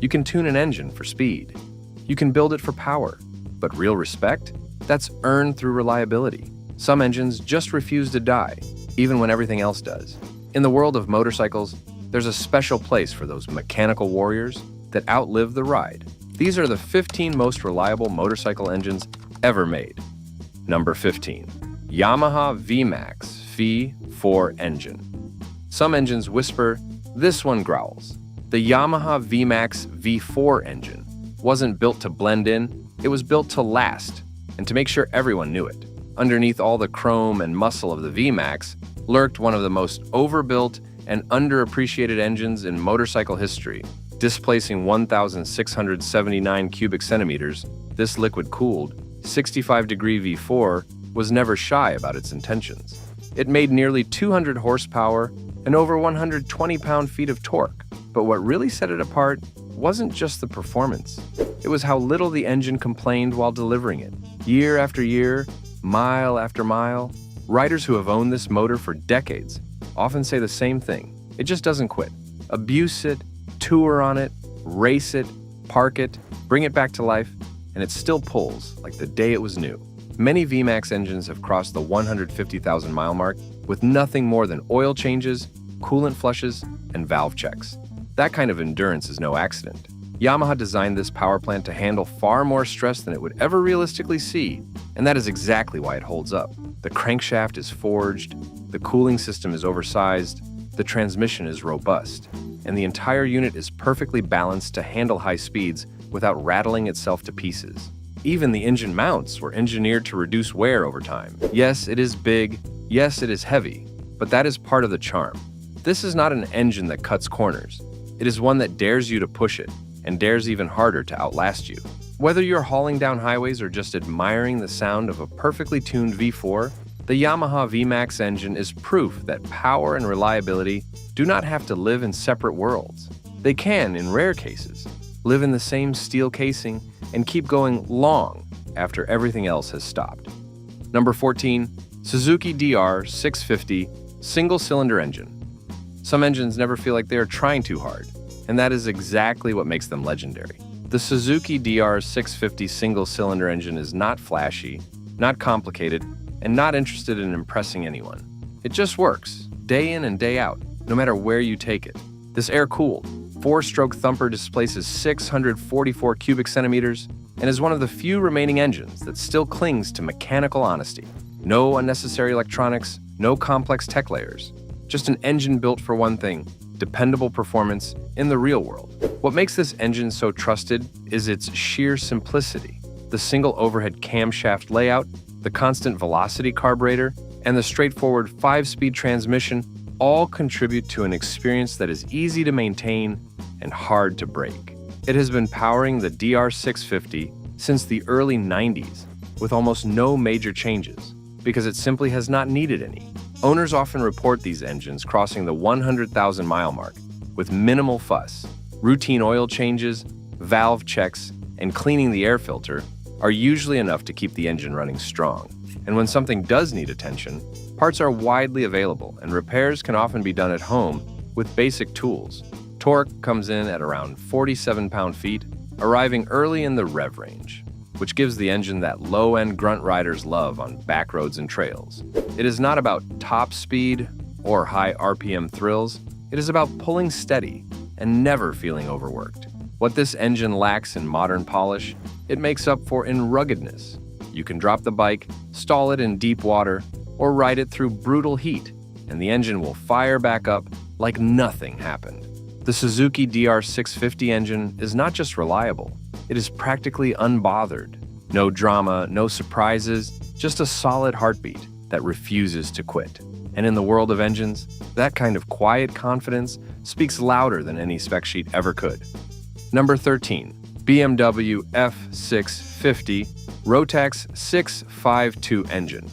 You can tune an engine for speed. You can build it for power. But real respect? That's earned through reliability. Some engines just refuse to die, even when everything else does. In the world of motorcycles, there's a special place for those mechanical warriors that outlive the ride. These are the 15 most reliable motorcycle engines ever made. Number 15. Yamaha V-Max V4 engine. Some engines whisper, this one growls. The Yamaha V-Max V4 engine wasn't built to blend in, it was built to last, and to make sure everyone knew it. Underneath all the chrome and muscle of the V-Max lurked one of the most overbuilt and underappreciated engines in motorcycle history. Displacing 1,679 cubic centimeters, this liquid-cooled, 65-degree V4 was never shy about its intentions. It made nearly 200 horsepower and over 120 pound-feet of torque. But what really set it apart wasn't just the performance. It was how little the engine complained while delivering it. Year after year, mile after mile, riders who have owned this motor for decades often say the same thing. It just doesn't quit. Abuse it, tour on it, race it, park it, bring it back to life, and it still pulls like the day it was new. Many V-Max engines have crossed the 150,000 mile mark with nothing more than oil changes, coolant flushes, and valve checks. That kind of endurance is no accident. Yamaha designed this power plant to handle far more stress than it would ever realistically see, and that is exactly why it holds up. The crankshaft is forged, the cooling system is oversized, the transmission is robust, and the entire unit is perfectly balanced to handle high speeds without rattling itself to pieces. Even the engine mounts were engineered to reduce wear over time. Yes, it is big, yes, it is heavy, but that is part of the charm. This is not an engine that cuts corners. It is one that dares you to push it, and dares even harder to outlast you. Whether you're hauling down highways or just admiring the sound of a perfectly tuned V4, the Yamaha V-Max engine is proof that power and reliability do not have to live in separate worlds. They can, in rare cases, live in the same steel casing and keep going long after everything else has stopped. Number 14. Suzuki DR650 single-cylinder engine. Some engines never feel like they are trying too hard, and that is exactly what makes them legendary. The Suzuki DR650 single-cylinder engine is not flashy, not complicated, and not interested in impressing anyone. It just works, day in and day out, no matter where you take it. This air-cooled, 4-stroke thumper displaces 644 cubic centimeters and is one of the few remaining engines that still clings to mechanical honesty. No unnecessary electronics, no complex tech layers. Just an engine built for one thing, dependable performance in the real world. What makes this engine so trusted is its sheer simplicity. The single overhead camshaft layout, the constant velocity carburetor, and the straightforward 5-speed transmission all contribute to an experience that is easy to maintain and hard to break. It has been powering the DR650 since the early 90s with almost no major changes because it simply has not needed any. Owners often report these engines crossing the 100,000 mile mark with minimal fuss. Routine oil changes, valve checks, and cleaning the air filter are usually enough to keep the engine running strong. And when something does need attention, parts are widely available and repairs can often be done at home with basic tools. Torque comes in at around 47 pound-feet, arriving early in the rev range, which gives the engine that low-end grunt riders love on back roads and trails. It is not about top speed or high RPM thrills. It is about pulling steady and never feeling overworked. What this engine lacks in modern polish, it makes up for in ruggedness. You can drop the bike, stall it in deep water, or ride it through brutal heat, and the engine will fire back up like nothing happened. The Suzuki DR650 engine is not just reliable, it is practically unbothered. No drama, no surprises, just a solid heartbeat that refuses to quit. And in the world of engines, that kind of quiet confidence speaks louder than any spec sheet ever could. Number 13. BMW F650 Rotax 652 engine.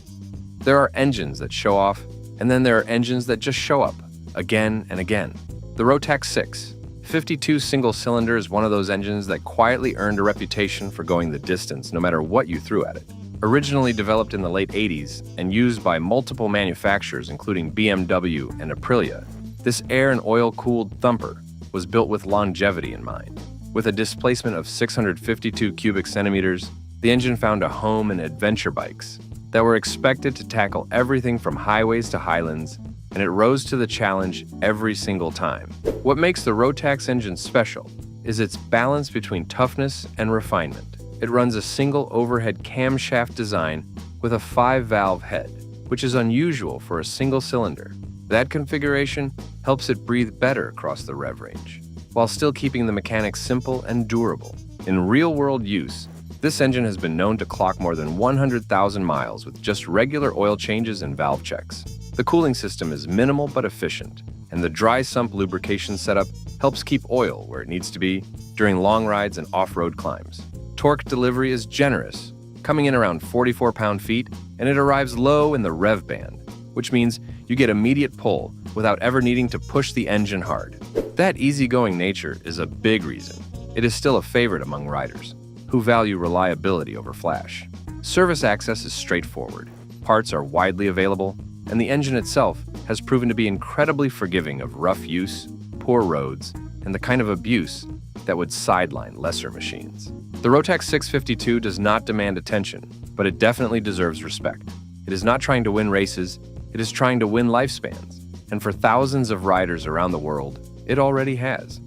There are engines that show off, and then there are engines that just show up, again and again. The Rotax 652 single-cylinder is one of those engines that quietly earned a reputation for going the distance no matter what you threw at it. Originally developed in the late 80s and used by multiple manufacturers including BMW and Aprilia, this air and oil-cooled thumper was built with longevity in mind. With a displacement of 652 cubic centimeters, the engine found a home in adventure bikes that were expected to tackle everything from highways to highlands, and it rose to the challenge every single time. What makes the Rotax engine special is its balance between toughness and refinement. It runs a single overhead camshaft design with a 5-valve head, which is unusual for a single cylinder. That configuration helps it breathe better across the rev range, while still keeping the mechanics simple and durable. In real-world use, this engine has been known to clock more than 100,000 miles with just regular oil changes and valve checks. The cooling system is minimal but efficient, and the dry sump lubrication setup helps keep oil where it needs to be during long rides and off-road climbs. Torque delivery is generous, coming in around 44 pound-feet, and it arrives low in the rev band, which means you get immediate pull without ever needing to push the engine hard. That easygoing nature is a big reason it is still a favorite among riders who value reliability over flash. Service access is straightforward, parts are widely available, and the engine itself has proven to be incredibly forgiving of rough use, poor roads, and the kind of abuse that would sideline lesser machines. The Rotax 652 does not demand attention, but it definitely deserves respect. It is not trying to win races, it is trying to win lifespans, and for thousands of riders around the world, it already has.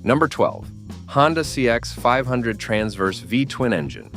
Number 12. Honda CX500 Transverse V-Twin Engine.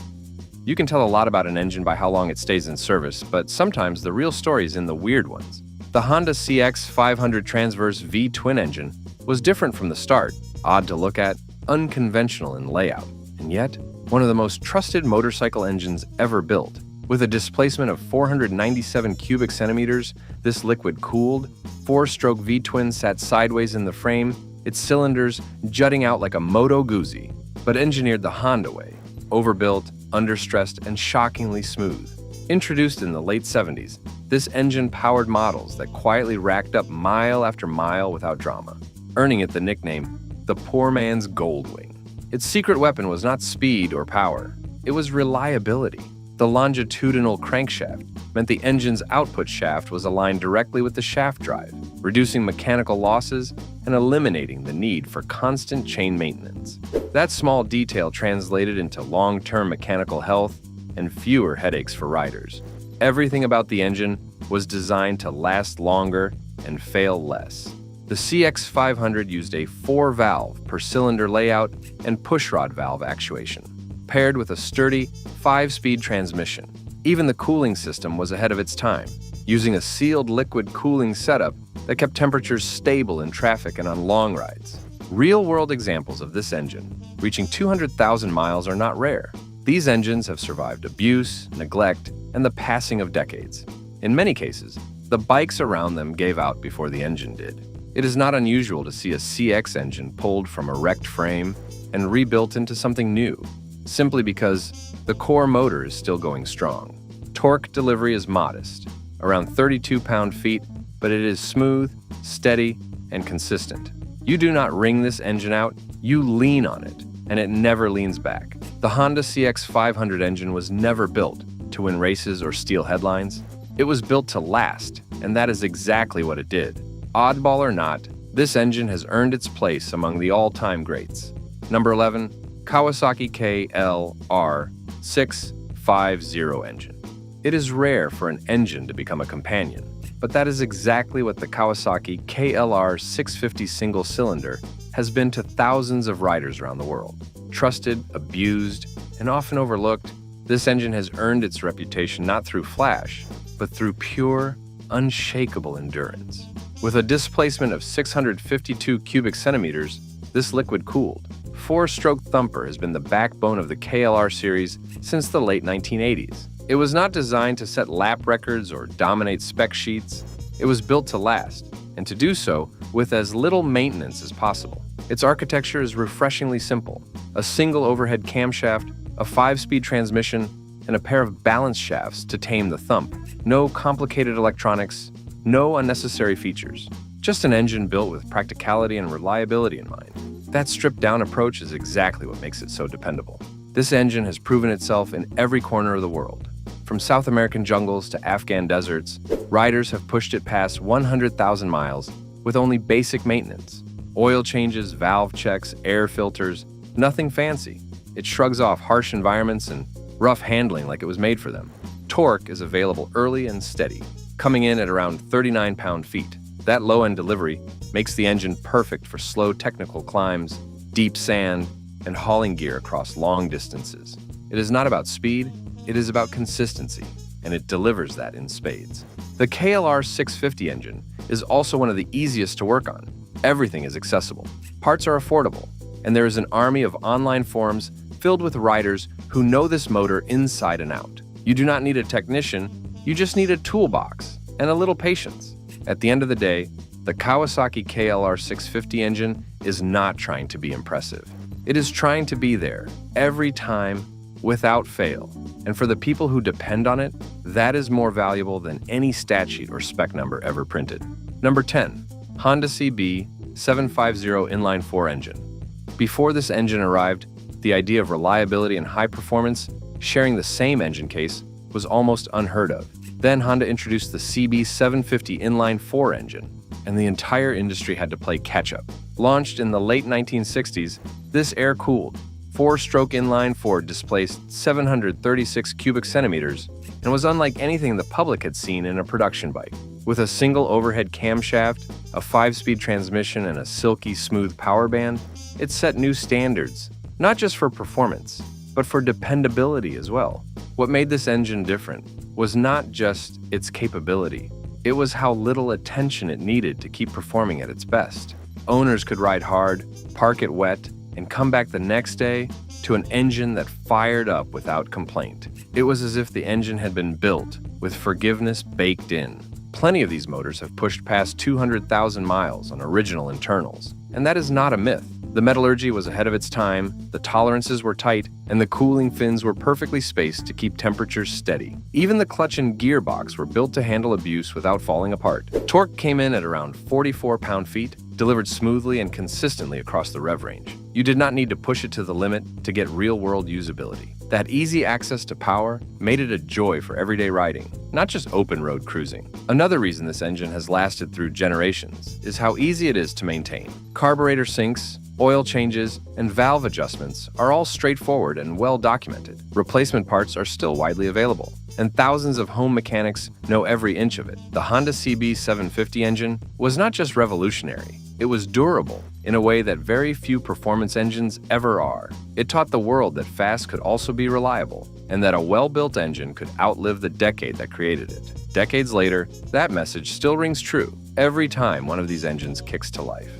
You can tell a lot about an engine by how long it stays in service, but sometimes the real story is in the weird ones. The Honda CX500 Transverse V-Twin engine was different from the start, odd to look at, unconventional in layout, and yet one of the most trusted motorcycle engines ever built. With a displacement of 497 cubic centimeters, this liquid-cooled, 4-stroke V-twin sat sideways in the frame, its cylinders jutting out like a Moto Guzzi, but engineered the Honda way, overbuilt, understressed, and shockingly smooth. Introduced in the late 70s, this engine powered models that quietly racked up mile after mile without drama, earning it the nickname, the poor man's Goldwing. Its secret weapon was not speed or power, it was reliability. The longitudinal crankshaft meant the engine's output shaft was aligned directly with the shaft drive, reducing mechanical losses and eliminating the need for constant chain maintenance. That small detail translated into long-term mechanical health and fewer headaches for riders. Everything about the engine was designed to last longer and fail less. The CX500 used a 4-valve per cylinder layout and pushrod valve actuation, paired with a sturdy 5-speed transmission. Even the cooling system was ahead of its time, using a sealed liquid cooling setup that kept temperatures stable in traffic and on long rides. Real-world examples of this engine, reaching 200,000 miles, are not rare. These engines have survived abuse, neglect, and the passing of decades. In many cases, the bikes around them gave out before the engine did. It is not unusual to see a CX engine pulled from a wrecked frame and rebuilt into something new, simply because the core motor is still going strong. Torque delivery is modest, around 32 pound-feet, but it is smooth, steady, and consistent. You do not wring this engine out, you lean on it, and it never leans back. The Honda CX500 engine was never built to win races or steal headlines. It was built to last, and that is exactly what it did. Oddball or not, this engine has earned its place among the all-time greats. Number 11. Kawasaki KLR650 engine. It is rare for an engine to become a companion, but that is exactly what the Kawasaki KLR650 single-cylinder has been to thousands of riders around the world. Trusted, abused, and often overlooked, this engine has earned its reputation not through flash, but through pure, unshakable endurance. With a displacement of 652 cubic centimeters, this liquid-cooled, 4-stroke thumper has been the backbone of the KLR series since the late 1980s. It was not designed to set lap records or dominate spec sheets. It was built to last, and to do so with as little maintenance as possible. Its architecture is refreshingly simple: a single overhead camshaft, a 5-speed transmission, and a pair of balance shafts to tame the thump. No complicated electronics, no unnecessary features. Just an engine built with practicality and reliability in mind. That stripped-down approach is exactly what makes it so dependable. This engine has proven itself in every corner of the world. From South American jungles to Afghan deserts, riders have pushed it past 100,000 miles with only basic maintenance. Oil changes, valve checks, air filters, Nothing fancy. It shrugs off harsh environments and rough handling like it was made for them. Torque is available early and steady, coming in at around 39 pound-feet. That low-end delivery makes the engine perfect for slow technical climbs, deep sand, and hauling gear across long distances. It is not about speed, it is about consistency, and it delivers that in spades. The KLR650 engine is also one of the easiest to work on. Everything is accessible, parts are affordable, and there is an army of online forums filled with riders who know this motor inside and out. You do not need a technician, you just need a toolbox and a little patience. At the end of the day, the Kawasaki KLR650 engine is not trying to be impressive. It is trying to be there every time, without fail. And for the people who depend on it, that is more valuable than any stat sheet or spec number ever printed. Number 10. Honda CB750 inline-4 engine. Before this engine arrived, the idea of reliability and high performance sharing the same engine case was almost unheard of. Then Honda introduced the CB750 inline-4 engine, and the entire industry had to play catch-up. Launched in the late 1960s, this air-cooled, 4-stroke inline-4 displaced 736 cubic centimeters and was unlike anything the public had seen in a production bike. With a single overhead camshaft, a 5-speed transmission, and a silky smooth power band, it set new standards, not just for performance, but for dependability as well. What made this engine different was not just its capability, it was how little attention it needed to keep performing at its best. Owners could ride hard, park it wet, and come back the next day to an engine that fired up without complaint. It was as if the engine had been built with forgiveness baked in. Plenty of these motors have pushed past 200,000 miles on original internals, and that is not a myth. The metallurgy was ahead of its time, the tolerances were tight, and the cooling fins were perfectly spaced to keep temperatures steady. Even the clutch and gearbox were built to handle abuse without falling apart. Torque came in at around 44 pound-feet, delivered smoothly and consistently across the rev range. You did not need to push it to the limit to get real-world usability. That easy access to power made it a joy for everyday riding, not just open-road cruising. Another reason this engine has lasted through generations is how easy it is to maintain. Carburetor sinks, oil changes, and valve adjustments are all straightforward and well documented. Replacement parts are still widely available, and thousands of home mechanics know every inch of it. The Honda CB750 engine was not just revolutionary, it was durable in a way that very few performance engines ever are. It taught the world that fast could also be reliable, and that a well-built engine could outlive the decade that created it. Decades later, that message still rings true every time one of these engines kicks to life.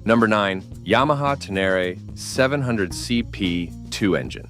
Number 9. Yamaha Tenere 700CP2 engine.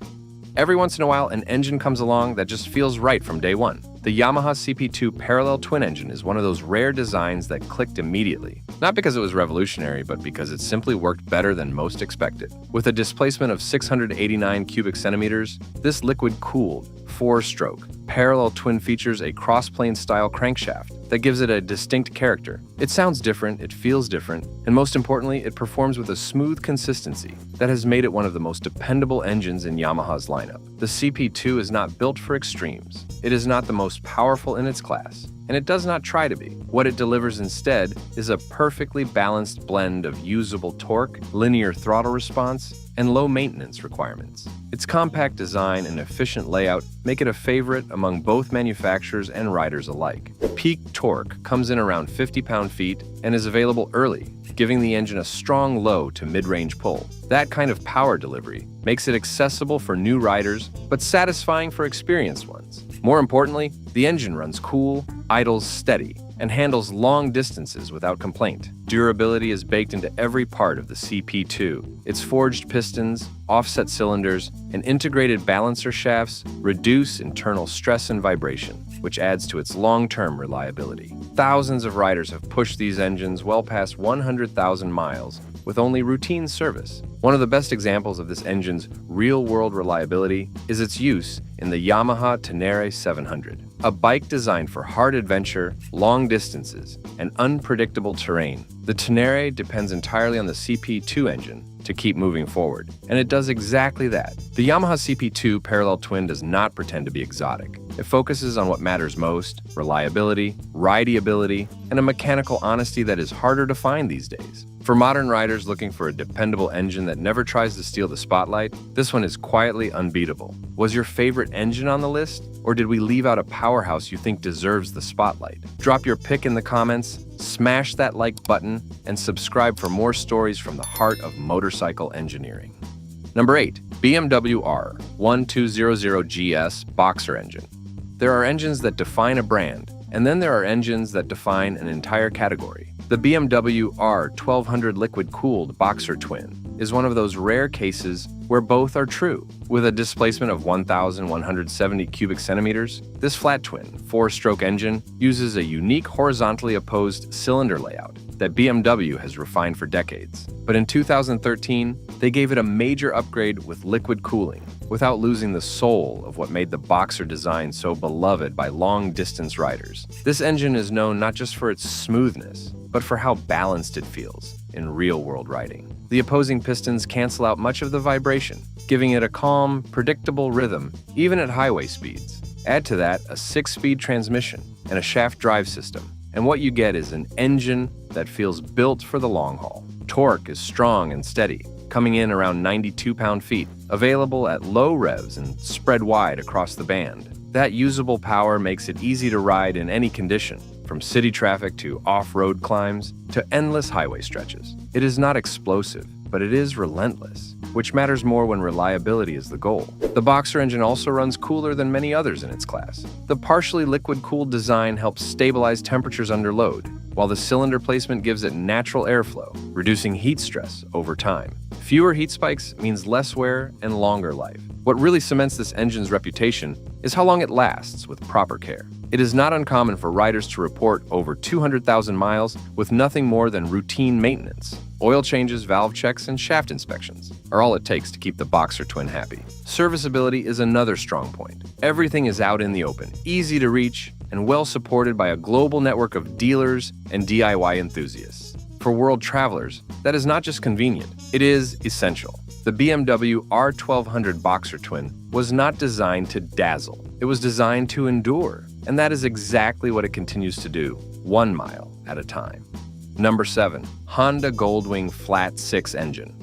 Every once in a while, an engine comes along that just feels right from day one. The Yamaha CP2 parallel twin engine is one of those rare designs that clicked immediately. Not because it was revolutionary, but because it simply worked better than most expected. With a displacement of 689 cubic centimeters, this liquid-cooled, 4-stroke, parallel twin features a cross-plane style crankshaft that gives it a distinct character. It sounds different, it feels different, and most importantly, it performs with a smooth consistency that has made it one of the most dependable engines in Yamaha's lineup. The CP2 is not built for extremes. It is not the most powerful in its class, and it does not try to be. What it delivers instead is a perfectly balanced blend of usable torque, linear throttle response, and low maintenance requirements. Its compact design and efficient layout make it a favorite among both manufacturers and riders alike. Peak torque comes in around 50 pound-feet and is available early, giving the engine a strong low to mid-range pull. That kind of power delivery makes it accessible for new riders, but satisfying for experienced ones. More importantly, the engine runs cool, idles steady, and handles long distances without complaint. Durability is baked into every part of the CP2. Its forged pistons, offset cylinders, and integrated balancer shafts reduce internal stress and vibration, which adds to its long-term reliability. Thousands of riders have pushed these engines well past 100,000 miles with only routine service. One of the best examples of this engine's real-world reliability is its use in the Yamaha Tenere 700, a bike designed for hard adventure, long distances, and unpredictable terrain. The Tenere depends entirely on the CP2 engine, to keep moving forward, and it does exactly that. The Yamaha CP2 parallel twin does not pretend to be exotic. It focuses on what matters most: reliability, rideability, and a mechanical honesty that is harder to find these days. For modern riders looking for a dependable engine that never tries to steal the spotlight, this one is quietly unbeatable. Was your favorite engine on the list? Or did we leave out a powerhouse you think deserves the spotlight? Drop your pick in the comments, smash that like button, and subscribe for more stories from the heart of motorcycle engineering. Number 8. BMW R1200GS Boxer engine. There are engines that define a brand, and then there are engines that define an entire category. The BMW R1200 liquid-cooled Boxer twin is one of those rare cases where both are true. With a displacement of 1,170 cubic centimeters, this flat twin, 4-stroke engine uses a unique horizontally opposed cylinder layout that BMW has refined for decades. But in 2013, they gave it a major upgrade with liquid cooling, without losing the soul of what made the Boxer design so beloved by long-distance riders. This engine is known not just for its smoothness, but for how balanced it feels in real-world riding. The opposing pistons cancel out much of the vibration, giving it a calm, predictable rhythm, even at highway speeds. Add to that a 6-speed transmission and a shaft drive system, and what you get is an engine that feels built for the long haul. Torque is strong and steady, coming in around 92 pound-feet, available at low revs and spread wide across the band. That usable power makes it easy to ride in any condition, from city traffic to off-road climbs to endless highway stretches. It is not explosive, but it is relentless, which matters more when reliability is the goal. The Boxer engine also runs cooler than many others in its class. The partially liquid-cooled design helps stabilize temperatures under load, while the cylinder placement gives it natural airflow, reducing heat stress over time. Fewer heat spikes means less wear and longer life. What really cements this engine's reputation is how long it lasts with proper care. It is not uncommon for riders to report over 200,000 miles with nothing more than routine maintenance. Oil changes, valve checks, and shaft inspections are all it takes to keep the Boxer twin happy. Serviceability is another strong point. Everything is out in the open, easy to reach, and well supported by a global network of dealers and DIY enthusiasts. For world travelers, that is not just convenient, it is essential. The BMW R1200 Boxer twin was not designed to dazzle. It was designed to endure, and that is exactly what it continues to do, 1 mile at a time. Number 7. Honda Goldwing Flat 6 engine.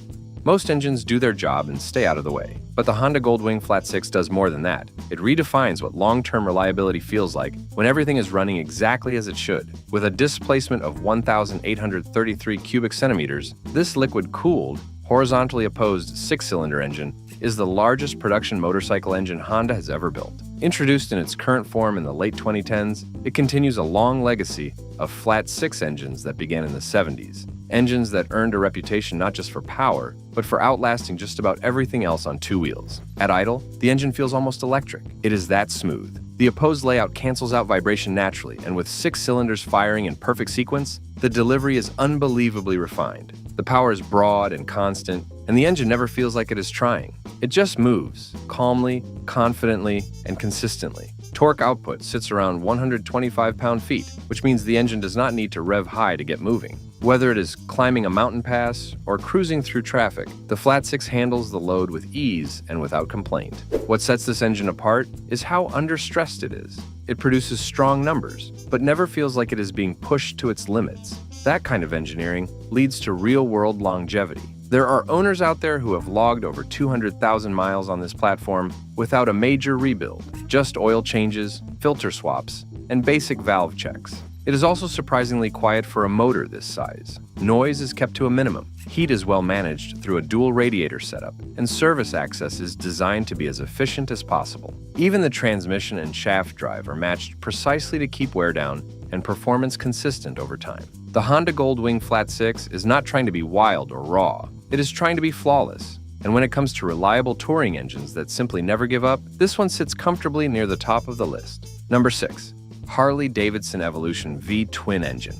Most engines do their job and stay out of the way, but the Honda Goldwing Flat 6 does more than that. It redefines what long-term reliability feels like when everything is running exactly as it should. With a displacement of 1,833 cubic centimeters, this liquid-cooled, horizontally opposed 6-cylinder engine is the largest production motorcycle engine Honda has ever built. Introduced in its current form in the late 2010s, it continues a long legacy of flat 6 engines that began in the 70s. Engines that earned a reputation not just for power, but for outlasting just about everything else on 2 wheels. At idle, the engine feels almost electric. It is that smooth. The opposed layout cancels out vibration naturally, and with 6 cylinders firing in perfect sequence, the delivery is unbelievably refined. The power is broad and constant, and the engine never feels like it is trying. It just moves, calmly, confidently, and consistently. Torque output sits around 125 pound-feet, which means the engine does not need to rev high to get moving. Whether it is climbing a mountain pass or cruising through traffic, the Flat 6 handles the load with ease and without complaint. What sets this engine apart is how understressed it is. It produces strong numbers, but never feels like it is being pushed to its limits. That kind of engineering leads to real-world longevity. There are owners out there who have logged over 200,000 miles on this platform without a major rebuild, just oil changes, filter swaps, and basic valve checks. It is also surprisingly quiet for a motor this size. Noise is kept to a minimum, heat is well managed through a dual radiator setup, and service access is designed to be as efficient as possible. Even the transmission and shaft drive are matched precisely to keep wear down and performance consistent over time. The Honda Goldwing Flat 6 is not trying to be wild or raw, it is trying to be flawless. And when it comes to reliable touring engines that simply never give up, this one sits comfortably near the top of the list. Number 6. Harley-Davidson Evolution V-twin engine.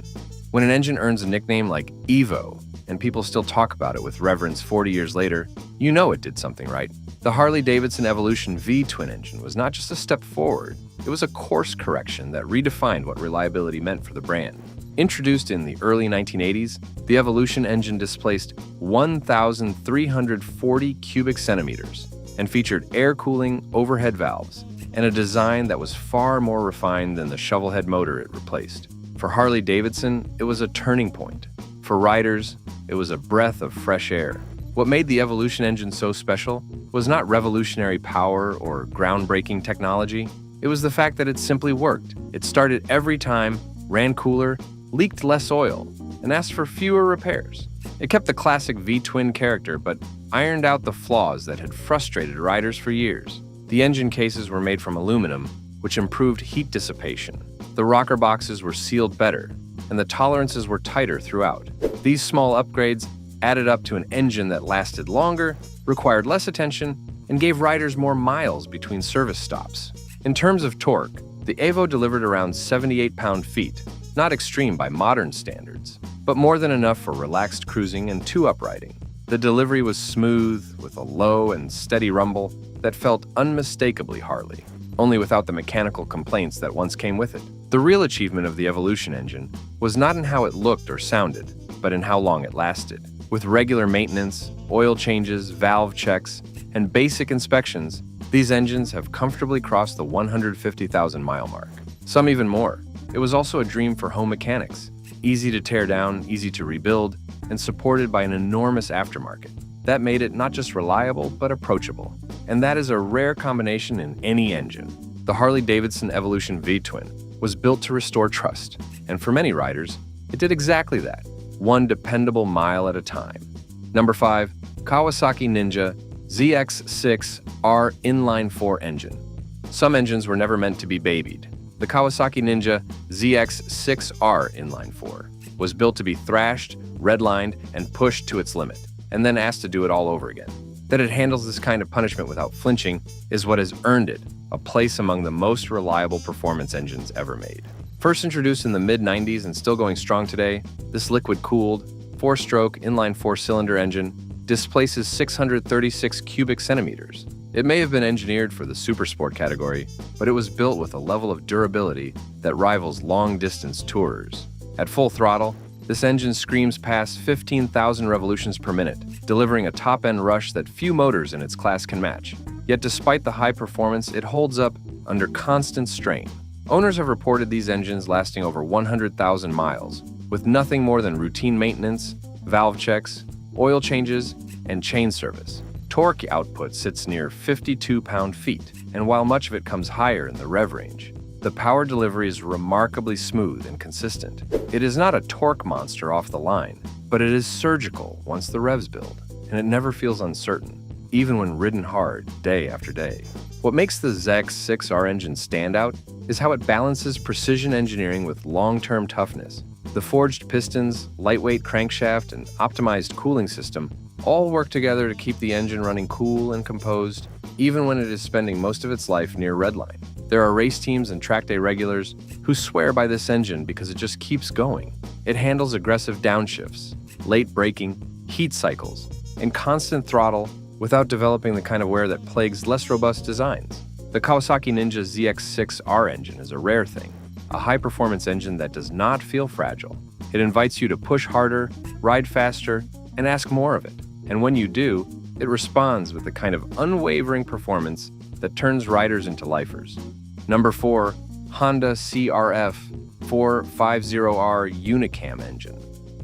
When an engine earns a nickname like Evo, and people still talk about it with reverence 40 years later, you know it did something right. The Harley-Davidson Evolution V-twin engine was not just a step forward, it was a course correction that redefined what reliability meant for the brand. Introduced in the early 1980s, the Evolution engine displaced 1,340 cubic centimeters and featured air cooling overhead valves and a design that was far more refined than the shovelhead motor it replaced. For Harley-Davidson, it was a turning point. For riders, it was a breath of fresh air. What made the Evolution engine so special was not revolutionary power or groundbreaking technology. It was the fact that it simply worked. It started every time, ran cooler, leaked less oil, and asked for fewer repairs. It kept the classic V-twin character, but ironed out the flaws that had frustrated riders for years. The engine cases were made from aluminum, which improved heat dissipation. The rocker boxes were sealed better, and the tolerances were tighter throughout. These small upgrades added up to an engine that lasted longer, required less attention, and gave riders more miles between service stops. In terms of torque, the Evo delivered around 78 pound-feet, not extreme by modern standards, but more than enough for relaxed cruising and two-up riding. The delivery was smooth, with a low and steady rumble that felt unmistakably Harley, only without the mechanical complaints that once came with it. The real achievement of the Evolution engine was not in how it looked or sounded, but in how long it lasted. With regular maintenance, oil changes, valve checks, and basic inspections, these engines have comfortably crossed the 150,000-mile mark. Some even more. It was also a dream for home mechanics, easy to tear down, easy to rebuild, and supported by an enormous aftermarket. That made it not just reliable, but approachable. And that is a rare combination in any engine. The Harley-Davidson Evolution V-twin was built to restore trust, and for many riders, it did exactly that, one dependable mile at a time. Number 5. Kawasaki Ninja ZX6R Inline-4 engine. Some engines were never meant to be babied. The Kawasaki Ninja ZX6R Inline-4 was built to be thrashed, redlined, and pushed to its limit, and then asked to do it all over again. That it handles this kind of punishment without flinching is what has earned it a place among the most reliable performance engines ever made. First introduced in the mid-90s and still going strong today, this liquid-cooled, 4-stroke inline 4-cylinder engine displaces 636 cubic centimeters. It may have been engineered for the supersport category, but it was built with a level of durability that rivals long-distance tourers. At full throttle, this engine screams past 15,000 revolutions per minute, delivering a top-end rush that few motors in its class can match. Yet despite the high performance, it holds up under constant strain. Owners have reported these engines lasting over 100,000 miles, with nothing more than routine maintenance, valve checks, oil changes, and chain service. Torque output sits near 52 pound-feet, and while much of it comes higher in the rev range, the power delivery is remarkably smooth and consistent. It is not a torque monster off the line, but it is surgical once the revs build, and it never feels uncertain, even when ridden hard day after day. What makes the ZX6R engine stand out is how it balances precision engineering with long-term toughness. The forged pistons, lightweight crankshaft, and optimized cooling system all work together to keep the engine running cool and composed, even when it is spending most of its life near redline. There are race teams and track day regulars who swear by this engine because it just keeps going. It handles aggressive downshifts, late braking, heat cycles, and constant throttle without developing the kind of wear that plagues less robust designs. The Kawasaki Ninja ZX6R engine is a rare thing, a high-performance engine that does not feel fragile. It invites you to push harder, ride faster, and ask more of it. And when you do, it responds with the kind of unwavering performance that turns riders into lifers. Number 4. Honda CRF 450R Unicam engine.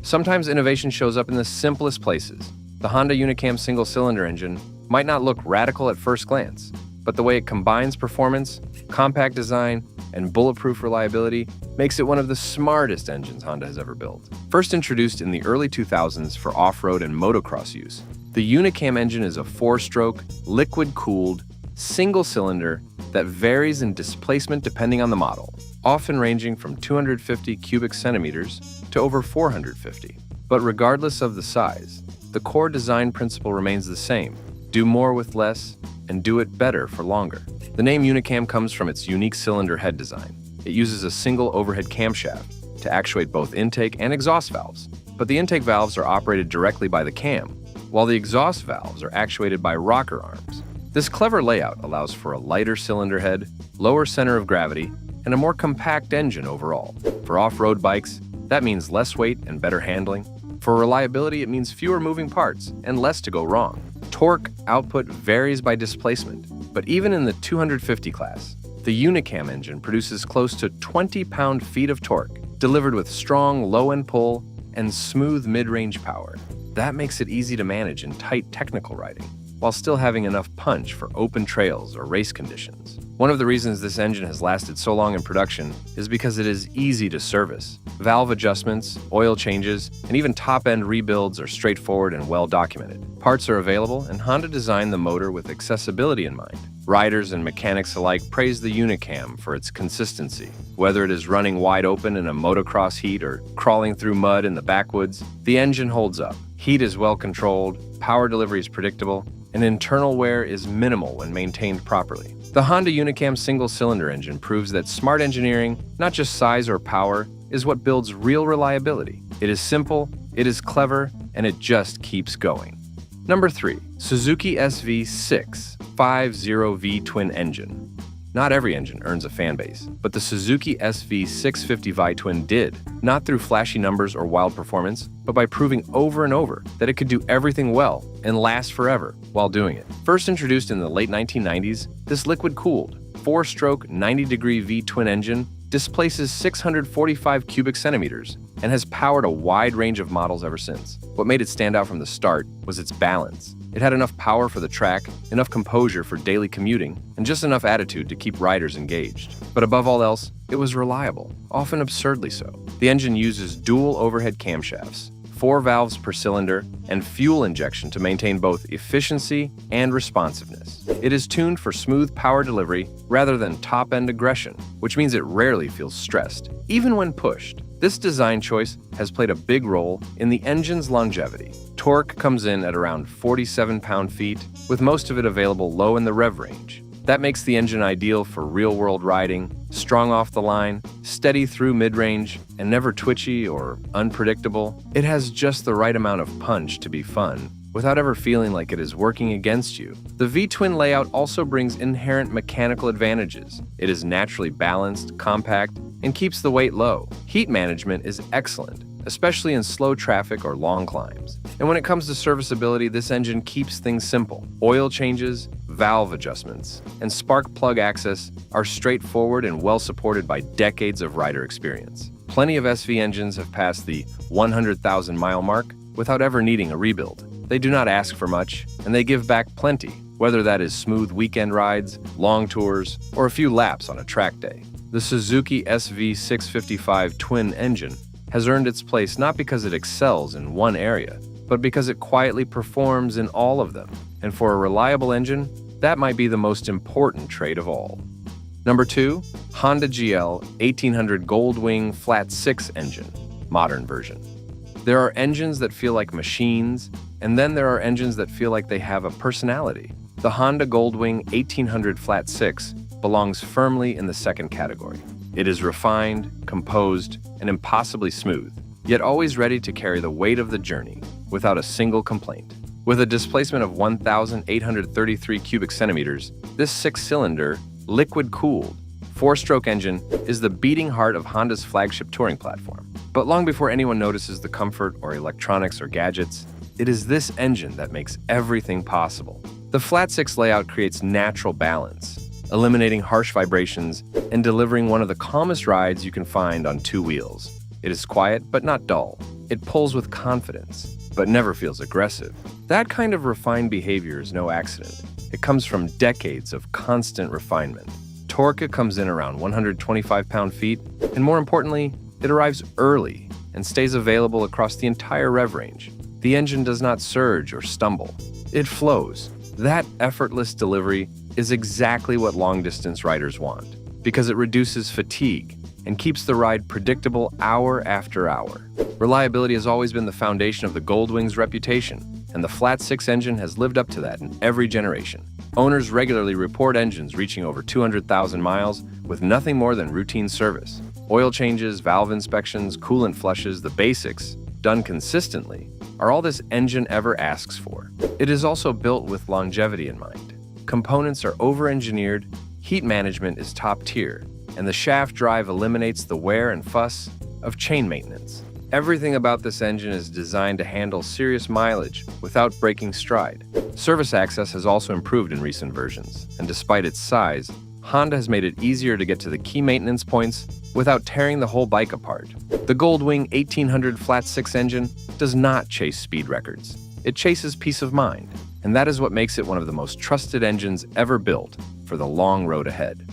Sometimes innovation shows up in the simplest places. The Honda Unicam single-cylinder engine might not look radical at first glance, but the way it combines performance, compact design, and bulletproof reliability makes it one of the smartest engines Honda has ever built. First introduced in the early 2000s for off-road and motocross use, the Unicam engine is a 4-stroke, liquid-cooled, single-cylinder that varies in displacement depending on the model, often ranging from 250 cubic centimeters to over 450. But regardless of the size, the core design principle remains the same: do more with less and do it better for longer. The name Unicam comes from its unique cylinder head design. It uses a single overhead camshaft to actuate both intake and exhaust valves, but the intake valves are operated directly by the cam, while the exhaust valves are actuated by rocker arms. This clever layout allows for a lighter cylinder head, lower center of gravity, and a more compact engine overall. For off-road bikes, That means less weight and better handling. For reliability, it means fewer moving parts and less to go wrong. Torque output varies by displacement, but even in the 250 class, the Unicam engine produces close to 20 pound-feet of torque, delivered with strong low-end pull and smooth mid-range power. That makes it easy to manage in tight technical riding, while still having enough punch for open trails or race conditions. One of the reasons this engine has lasted so long in production is because it is easy to service. Valve adjustments, oil changes, and even top-end rebuilds are straightforward and well-documented. Parts are available, and Honda designed the motor with accessibility in mind. Riders and mechanics alike praise the Unicam for its consistency. Whether it is running wide open in a motocross heat or crawling through mud in the backwoods, the engine holds up. Heat is well controlled, power delivery is predictable, and internal wear is minimal when maintained properly. The Honda Unicam single-cylinder engine proves that smart engineering, not just size or power, is what builds real reliability. It is simple, it is clever, and it just keeps going. Number 3. Suzuki SV650V twin engine. Not every engine earns a fan base, but the Suzuki SV650V twin did, not through flashy numbers or wild performance, but by proving over and over that it could do everything well and last forever while doing it. First introduced in the late 1990s, this liquid-cooled, 4-stroke 90-degree V-twin engine displaces 645 cubic centimeters and has powered a wide range of models ever since. What made it stand out from the start was its balance. It had enough power for the track, enough composure for daily commuting, and just enough attitude to keep riders engaged. But above all else, it was reliable, often absurdly so. The engine uses dual overhead camshafts, 4 valves per cylinder, and fuel injection to maintain both efficiency and responsiveness. It is tuned for smooth power delivery rather than top-end aggression, which means it rarely feels stressed, even when pushed. This design choice has played a big role in the engine's longevity. Torque comes in at around 47 pound-feet, with most of it available low in the rev range. That makes the engine ideal for real-world riding, strong off the line, steady through mid-range, and never twitchy or unpredictable. It has just the right amount of punch to be fun, without ever feeling like it is working against you. The V-twin layout also brings inherent mechanical advantages. It is naturally balanced, compact, and keeps the weight low. Heat management is excellent, especially in slow traffic or long climbs. And when it comes to serviceability, this engine keeps things simple. Oil changes, valve adjustments, and spark plug access are straightforward and well supported by decades of rider experience. Plenty of SV engines have passed the 100,000-mile mark without ever needing a rebuild. They do not ask for much, and they give back plenty, whether that is smooth weekend rides, long tours, or a few laps on a track day. The Suzuki SV650V twin engine has earned its place not because it excels in one area, but because it quietly performs in all of them. And for a reliable engine, that might be the most important trait of all. Number 2, Honda GL 1800 Goldwing Flat 6 engine, modern version. There are engines that feel like machines, and then there are engines that feel like they have a personality. The Honda Goldwing 1800 Flat 6 belongs firmly in the second category. It is refined, composed, and impossibly smooth, yet always ready to carry the weight of the journey without a single complaint. With a displacement of 1,833 cubic centimeters, this 6-cylinder, liquid-cooled, 4-stroke engine is the beating heart of Honda's flagship touring platform. But long before anyone notices the comfort or electronics or gadgets, it is this engine that makes everything possible. The Flat 6 layout creates natural balance, eliminating harsh vibrations and delivering one of the calmest rides you can find on 2 wheels. It is quiet but not dull. It pulls with confidence, but never feels aggressive. That kind of refined behavior is no accident. It comes from decades of constant refinement. Torque comes in around 125 pound-feet, and more importantly, it arrives early and stays available across the entire rev range. The engine does not surge or stumble. It flows. That effortless delivery is exactly what long-distance riders want, because it reduces fatigue and keeps the ride predictable hour after hour. Reliability has always been the foundation of the Goldwing's reputation, and the Flat 6 engine has lived up to that in every generation. Owners regularly report engines reaching over 200,000 miles with nothing more than routine service. Oil changes, valve inspections, coolant flushes, the basics, done consistently, are all this engine ever asks for. It is also built with longevity in mind. Components are over-engineered, heat management is top tier, and the shaft drive eliminates the wear and fuss of chain maintenance. Everything about this engine is designed to handle serious mileage without breaking stride. Service access has also improved in recent versions, and despite its size, Honda has made it easier to get to the key maintenance points without tearing the whole bike apart. The Goldwing 1800 Flat 6 engine does not chase speed records. It chases peace of mind, and that is what makes it one of the most trusted engines ever built for the long road ahead.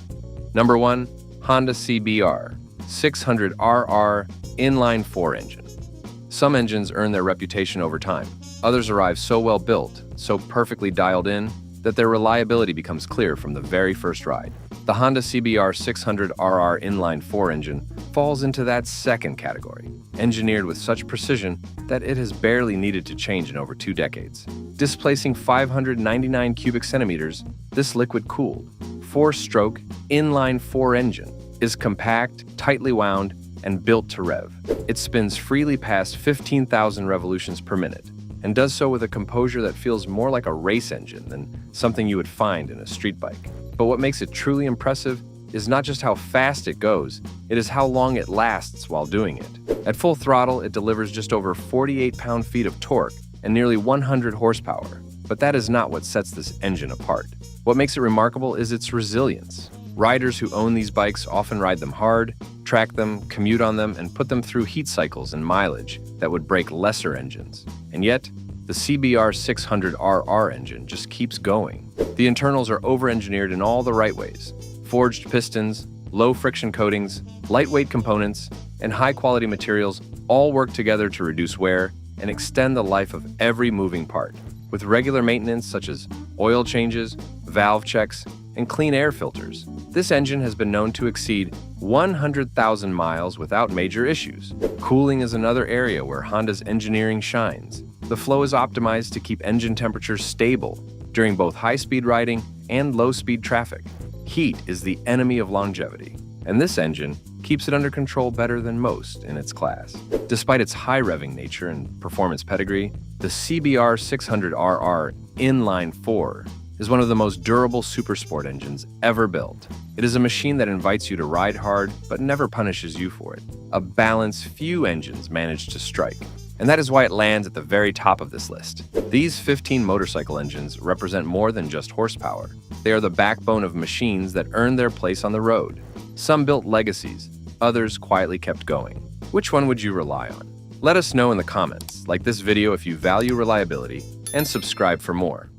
Number 1. Honda CBR 600RR Inline 4 engine. Some engines earn their reputation over time. Others arrive so well built, so perfectly dialed in, that their reliability becomes clear from the very first ride. The Honda CBR 600RR Inline 4 engine falls into that second category, engineered with such precision that it has barely needed to change in over 2 decades. Displacing 599 cubic centimeters, this liquid-cooled, 4-stroke, inline 4 engine is compact, tightly wound, and built to rev. It spins freely past 15,000 revolutions per minute, and does so with a composure that feels more like a race engine than something you would find in a street bike. But what makes it truly impressive is not just how fast it goes, it is how long it lasts while doing it. At full throttle, it delivers just over 48 pound-feet of torque and nearly 100 horsepower. But that is not what sets this engine apart. What makes it remarkable is its resilience. Riders who own these bikes often ride them hard, track them, commute on them, and put them through heat cycles and mileage that would break lesser engines. And yet, the CBR 600RR engine just keeps going. The internals are over-engineered in all the right ways. Forged pistons, low-friction coatings, lightweight components, and high-quality materials all work together to reduce wear and extend the life of every moving part. With regular maintenance such as oil changes, valve checks, and clean air filters, this engine has been known to exceed 100,000 miles without major issues. Cooling is another area where Honda's engineering shines. The flow is optimized to keep engine temperatures stable during both high-speed riding and low-speed traffic. Heat is the enemy of longevity, and this engine keeps it under control better than most in its class. Despite its high-revving nature and performance pedigree, the CBR 600RR Inline 4 is one of the most durable supersport engines ever built. It is a machine that invites you to ride hard but never punishes you for it, a balance few engines manage to strike. And that is why it lands at the very top of this list. These 15 motorcycle engines represent more than just horsepower. They are the backbone of machines that earned their place on the road. Some built legacies, others quietly kept going. Which one would you rely on? Let us know in the comments. Like this video if you value reliability, and subscribe for more.